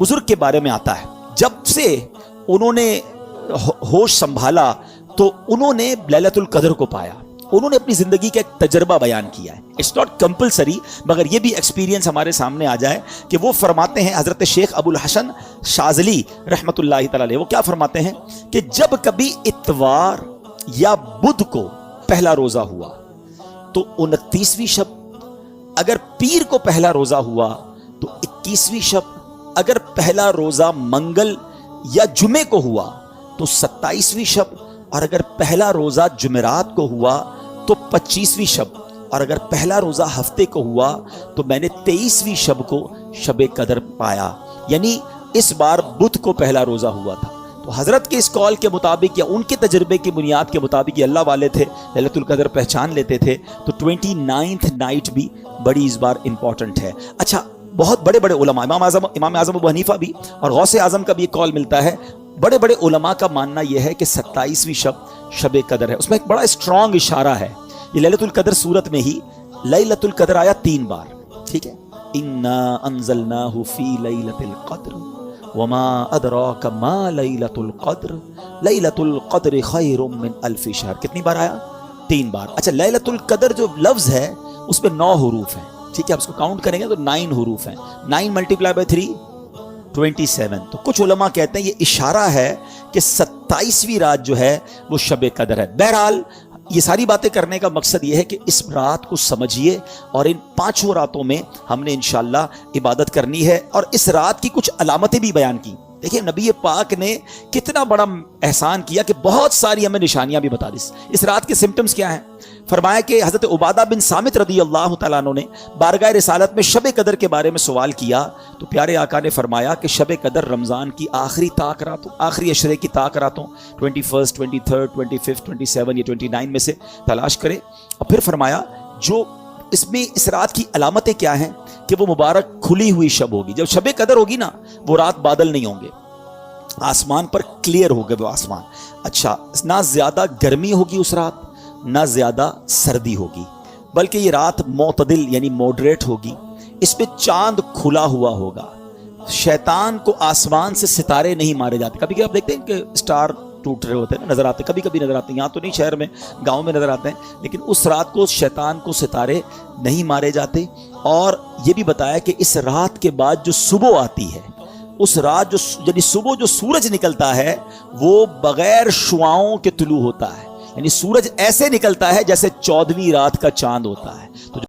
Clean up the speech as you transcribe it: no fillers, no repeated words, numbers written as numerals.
बुजुर्ग के बारे में आता है, जब से उन्होंने होश संभाला तो उन्होंने लैलतुल कद्र को पाया। उन्होंने अपनी जिंदगी का एक तजर्बा बयान किया है। इट्स नॉट कंपलसरी, मगर ये भी एक्सपीरियंस हमारे सामने आ जाए कि वो फरमाते हैं, हजरत शेख अबुल हसन शाज़ली रहमतुल्लाहि तआला अलैह, वो क्या फरमाते हैं कि जब कभी इतवार या बुध को पहला रोजा हुआ तो 29वीं शब, अगर पीर को पहला रोजा हुआ तो 21वीं शब, अगर पहला रोजा मंगल या जुमे को हुआ तो 27वीं शब, और अगर पहला रोजा जुमेरात को हुआ तो 25वीं शब, और अगर पहला रोजा हफ्ते को हुआ तो मैंने 23वीं शब को शबे कदर पाया। यानी इस बार बुध को पहला रोजा हुआ था। तो हजरत के इस कॉल के मुताबिक या उनके तजर्बे की बुनियाद के मुताबिक ये अल्लाह वाले थे, लैलतुल कदर पहचान लेते थे। तो 29th नाइट भी बड़ी इस बार इंपॉर्टेंट है। अच्छा, बहुत बड़े बड़े उलमा, इमाम आज़म अबू हनीफा भी और गौसे आज़म का भी एक कॉल मिलता है। बड़े बड़े उलमा का मानना यह है कि 27वीं शब शबे कदर है। उसमें एक बड़ा स्ट्रॉन्ग इशारा है। ये लैलतुल कदर सूरत में ही लैलतुल कदर आया 3 बार, ठीक है। इन्ना अंज़लनाहु फी लैलतिल कद्र वमा अदराका मा लैलतुल कद्र खैरुम मिन अल्फि शहर। कितनी बार आया? 3 बार। अच्छा, लैलतुल कद्र जो लफ्ज है उसमें 9 हुरूफ हैं, ठीक है। आप इसको काउंट करेंगे तो 9 हुरूफ हैं। 9 मल्टीप्लाई बाय 3 27। तो कुछ उलमा कहते हैं ये इशारा है कि 27वीं रात जो है वो शबे कदर है। बहरहाल ये सारी बातें करने का मकसद ये है कि इस रात को समझिए और इन 5 रातों में हमने इंशाअल्लाह इबादत करनी है और इस रात की कुछ अलामतें भी बयान की। देखिए नबी पाक ने कितना बड़ा एहसान किया कि बहुत सारी हमें निशानियां भी बता दी। इस रात के सिम्टम्स क्या हैं? फरमाया कि हज़रत उबादा बिन सामित रदी अल्लाह तआला अन्हु ने बारगाह रिसालत में शब कदर के बारे में सवाल किया तो प्यारे आका ने फरमाया कि शब कदर रमज़ान की आखिरी ताक रातों, आखिरी अशरे की ताक रातों 21, 23, 25, 27 या 29 में से तलाश करें। और फिर फरमाया जो इसमें इस रात की अलामतें क्या हैं कि वो मुबारक खुली हुई शब होगी। जब शब कदर होगी ना, वो रात बादल नहीं होंगे, आसमान पर क्लियर होगा वो आसमान। अच्छा, ना ज्यादा गर्मी होगी उस रात, ना ज्यादा सर्दी होगी, बल्कि ये रात मोतदिल यानी मॉडरेट होगी। इसमें चांद खुला हुआ होगा, शैतान को आसमान से सितारे नहीं मारे जाते। कभी कभी आप देखते हैं कि स्टार टूट रहे होते हैं, नजर आते, कभी कभी नजर आते हैं। यहाँ तो नहीं, शहर में, गांव में नजर आते हैं, लेकिन उस रात को शैतान को सितारे नहीं मारे जाते। और ये भी बताया कि इस रात के बाद जो सुबह आती है, उस रात जो यानी सुबह जो सूरज निकलता है वो बगैर शुआओं के तुलू होता है। यानी सूरज ऐसे निकलता है जैसे 14वीं रात का चांद होता है। तो